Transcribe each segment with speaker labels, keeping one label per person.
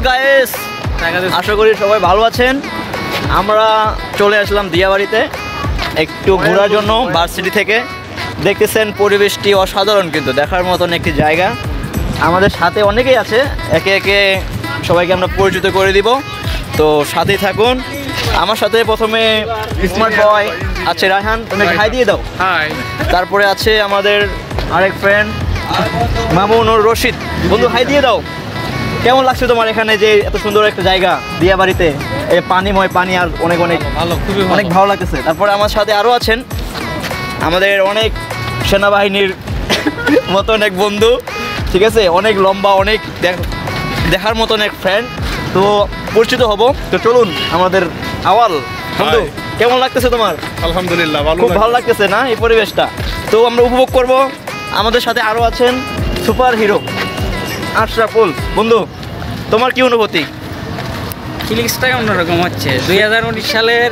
Speaker 1: Guys, আশা করি সবাই ভালো আছেন। আমরা চলে আসলাম দিয়াবাড়িতে একটু ঘোরার জন্য ভার্সিটি থেকে। দেখতেছেন পরিবেশটি অসাধারণ, কিন্তু দেখার মতন একটি জায়গা। আমাদের সাথে অনেকেই আছে, একে একে সবাইকে আমরা পরিচিত করে দিব, তো সাথেই থাকুন। আমার সাথে প্রথমে স্মার্ট বয় আছে রায়হান, তুমি হাই দিয়ে দাও।
Speaker 2: হাই।
Speaker 1: তারপরে আছে আমাদের আরেক ফ্রেন্ড মামুন ও রশিদ। বন্ধু হাই দিয়ে দাও। কেমন লাগছে তোমার এখানে যে এত সুন্দর একটা জায়গা দিয়াবাড়িতে, এই পানিময় পানি আর অনেক অনেক
Speaker 2: ভালো, খুবই
Speaker 1: অনেক ভালো লাগতেছে। তারপরে আমার সাথে আরও আছেন আমাদের অনেক সেনাবাহিনীর মতন এক বন্ধু, ঠিক আছে, অনেক লম্বা, অনেক দেখার মতন এক ফ্রেন্ড, তো পরিচিত হব। তো চলুন আমাদের আওয়াল বন্ধু, কেমন লাগতেছে তোমার?
Speaker 2: আলহামদুলিল্লাহ
Speaker 1: খুব ভালো লাগতেছে না এই পরিবেশটা? তো আমরা উপভোগ করব। আমাদের সাথে আরও আছেন সুপার হিরো আশরাফুল। বন্ধু, তোমার কি অনুভূতি?
Speaker 3: ফিলিংসটাই অন্যরকম হচ্ছে। 2019 সালের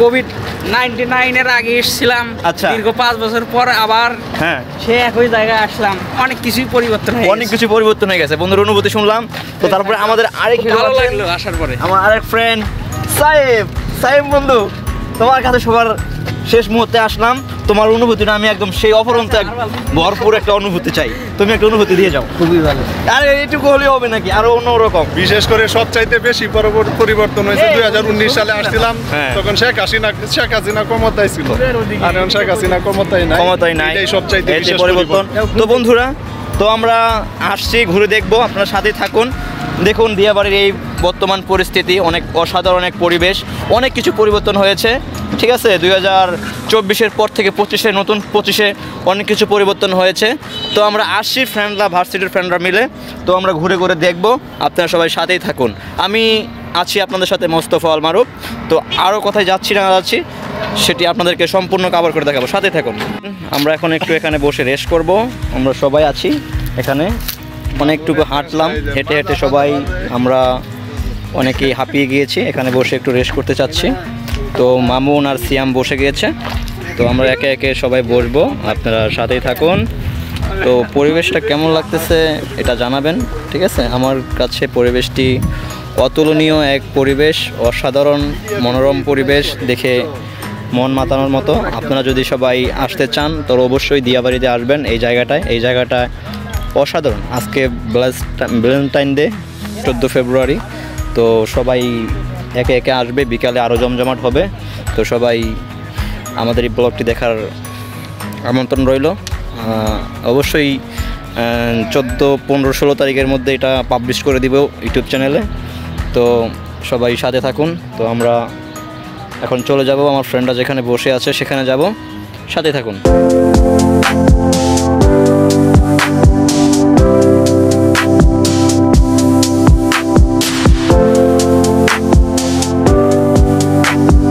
Speaker 3: কোভিড-19 আগে এসেছিলাম,
Speaker 1: আচ্ছা।
Speaker 3: দীর্ঘ 5 বছর পর আবার সে একই জায়গায় আসলাম। অনেক কিছুই পরিবর্তন হয়ে
Speaker 1: অনেক কিছু পরিবর্তন হয়ে গেছে। বন্ধুর অনুভূতি শুনলাম। তো তারপরে আমাদের আরেক হিরো
Speaker 3: ভালো লাগলো আসার পরে।
Speaker 1: আমার আরেক ফ্রেন্ড সাইম বন্ধু, তোমার কাছে সবার শেষ মুহূর্তে আসলাম। তোমার অনুভূতিটা আমি একদম সেই অপরন্ত ভরপুর একটা অনুভূতি চাই। তুমি একটা অনুভূতি দিয়ে যাও।
Speaker 3: খুবই ভালো।
Speaker 1: আরে এইটুকু হলেও হবে নাকি? আরো অন্যরকম।
Speaker 2: বিশেষ করে সবচাইতে বেশি পরিবর্তন হয়েছে 2019 সালে আসছিলাম, তখন শেখ হাসিনা ক্ষমতায় ছিল, আর এখন শেখ হাসিনা ক্ষমতায় নাই। এটাই সবচাইতে বেশি পরিবর্তন।
Speaker 1: তো বন্ধুরা, তো আমরা আসছি, ঘুরে দেখবো, আপনারা সাথে থাকুন। দেখুন দিয়াবাড়ির এই বর্তমান পরিস্থিতি, অনেক অসাধারণ এক পরিবেশ, অনেক কিছু পরিবর্তন হয়েছে, ঠিক আছে। 2024-এর পর থেকে 25-এ অনেক কিছু পরিবর্তন হয়েছে। তো আমরা আসছি ফ্রেন্ডরা, ভার্সিটির ফ্রেন্ডরা মিলে, তো আমরা ঘুরে ঘুরে দেখব। আপনারা সবাই সাথেই থাকুন। আমি আছি আপনাদের সাথে মোস্তফা আল মারুফ। তো আরও কোথায় যাচ্ছি না যাচ্ছি সেটি আপনাদেরকে সম্পূর্ণ কভার করে দেখাবো, সাথে থাকুন। আমরা এখন একটু এখানে বসে রেস্ট করব। আমরা সবাই আছি এখানে, অনেকটুকু হাঁটলাম, হেঁটে হেঁটে সবাই আমরা অনেকেই হাঁপিয়ে গিয়েছি। এখানে বসে একটু রেস্ট করতে চাচ্ছি। তো মামুন আর সিয়াম বসে গিয়েছে, তো আমরা একে একে সবাই বসবো, আপনারা সাথেই থাকুন। তো পরিবেশটা কেমন লাগতেছে এটা জানাবেন, ঠিক আছে। আমার কাছে পরিবেশটি অতুলনীয় এক পরিবেশ, অসাধারণ মনোরম পরিবেশ, দেখে মন মাতানোর মতো। আপনারা যদি সবাই আসতে চান তো অবশ্যই দিয়াবাড়িতে আসবেন। এই জায়গাটা অসাধারণ। আজকে ভ্যালেন্টাইন ডে, 14 ফেব্রুয়ারি। তো সবাই একে একে আসবে, বিকালে আরও জমজমাট হবে। তো সবাই আমাদের এই ব্লগটি দেখার আমন্ত্রণ রইল। অবশ্যই 14, 15, 16 তারিখের মধ্যে এটা পাবলিশ করে দিব ইউটিউব চ্যানেলে। তো সবাই সাথে থাকুন। তো আমরা এখন চলে যাব, আমার ফ্রেন্ডরা যেখানে বসে আছে সেখানে যাব, সাথে থাকুন।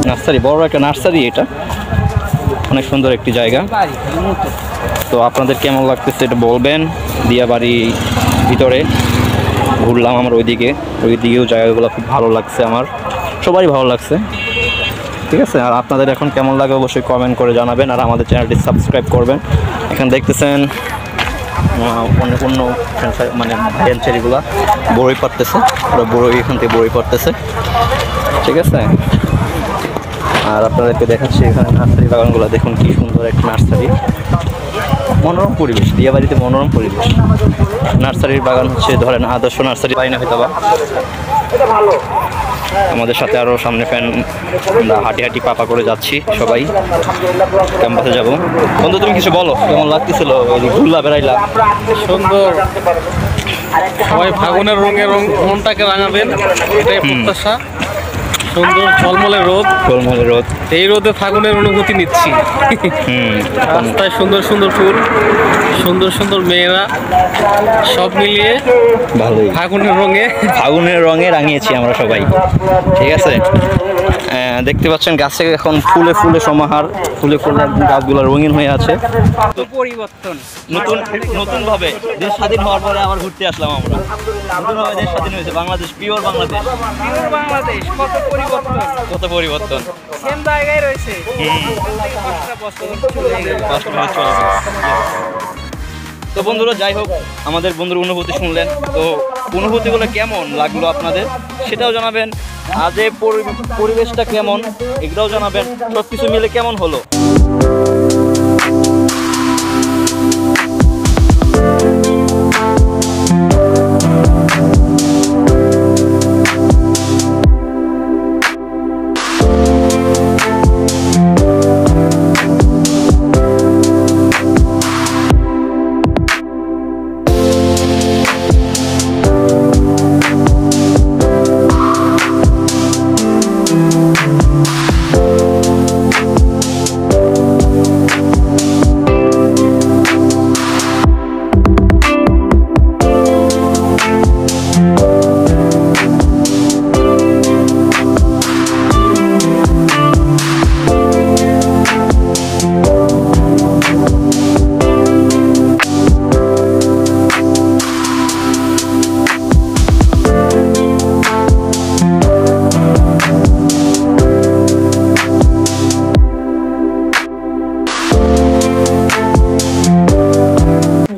Speaker 1: নার্সারি, বড় একটা নার্সারি, এটা অনেক সুন্দর একটি জায়গা। তো আপনাদের কেমন লাগতেছে এটা বলবেন। দিয়াবাড়ি ভিতরে ঘুরলাম আমরা, ওইদিকেও জায়গাগুলো খুব ভালো লাগছে, আমার সবারই ভালো লাগছে, ঠিক আছে। আর আপনাদের এখন কেমন লাগে অবশ্যই কমেন্ট করে জানাবেন, আর আমাদের চ্যানেলটি সাবস্ক্রাইব করবেন। এখানে দেখতেছেন অন্য মানে ভাইয়ের ছেলেগুলা বড়ই পাড়তেছে, ওরা এখান থেকে বড়ই পাড়তেছে, ঠিক আছে। আর আপনাদেরকে দেখাচ্ছি এখানে নার্সারি বাগানগুলো, দেখুন কি সুন্দর একটা নার্সারি, মনোরম পরিবেশ, দিয়াবাড়িতে মনোরম পরিবেশ। নার্সারির বাগান হচ্ছে ধরেন আদর্শ নার্সারি পাই না হয়তো বা। আমাদের সাথে আরও সামনে আমরা হাঁটি পাপা করে যাচ্ছি, সবাই ক্যাম্পাসে যাব। বন্ধু তুমি কিছু বলো, কেমন লাগতেছিল ঘুরলা বেড়াইলা?
Speaker 2: সুন্দর, সবাই ফাগুনের মনটাকে রাঙাবেন, এটাই প্রত্যাশা। সুন্দর ঝলমলে রোদ, এই রোদে ফাগুনের অনুভূতি নিচ্ছি। রাস্তায় সুন্দর সুন্দর ফুল, সুন্দর সুন্দর মেয়েরা, সব মিলিয়ে
Speaker 1: ভালোই ফাগুনের রঙে রাঙিয়েছি আমরা সবাই, ঠিক আছে। দেখতে পাচ্ছেন গাছে এখন ফুলে সমাহার, ফুলে গাছগুলো রঙিন হয়ে আছে।
Speaker 3: পরিবর্তন,
Speaker 1: নতুন ভাবে দেশ স্বাধীন হওয়ার পরে আবার ঘুরতে আসলাম আমরা। নতুনভাবে দেশ স্বাধীন হয়েছে, বাংলাদেশ, পিওর বাংলাদেশ। কত পরিবর্তন,
Speaker 3: সেম জায়গায় রয়েছে।
Speaker 1: তো বন্ধুরা, যাই হোক, আমাদের বন্ধুর অনুভূতি শুনলেন। তো অনুভূতিগুলো কেমন লাগলো আপনাদের সেটাও জানাবেন। আজ এই পরিবেশটা কেমন এগুলোও জানাবেন। সব কিছু মিলে কেমন হলো।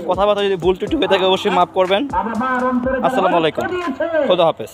Speaker 1: কথাবার্তা যদি ভুল ত্রুটি হয়ে থাকে অবশ্যই মাফ করবেন। আসসালামু আলাইকুম, খোদা হাফেজ।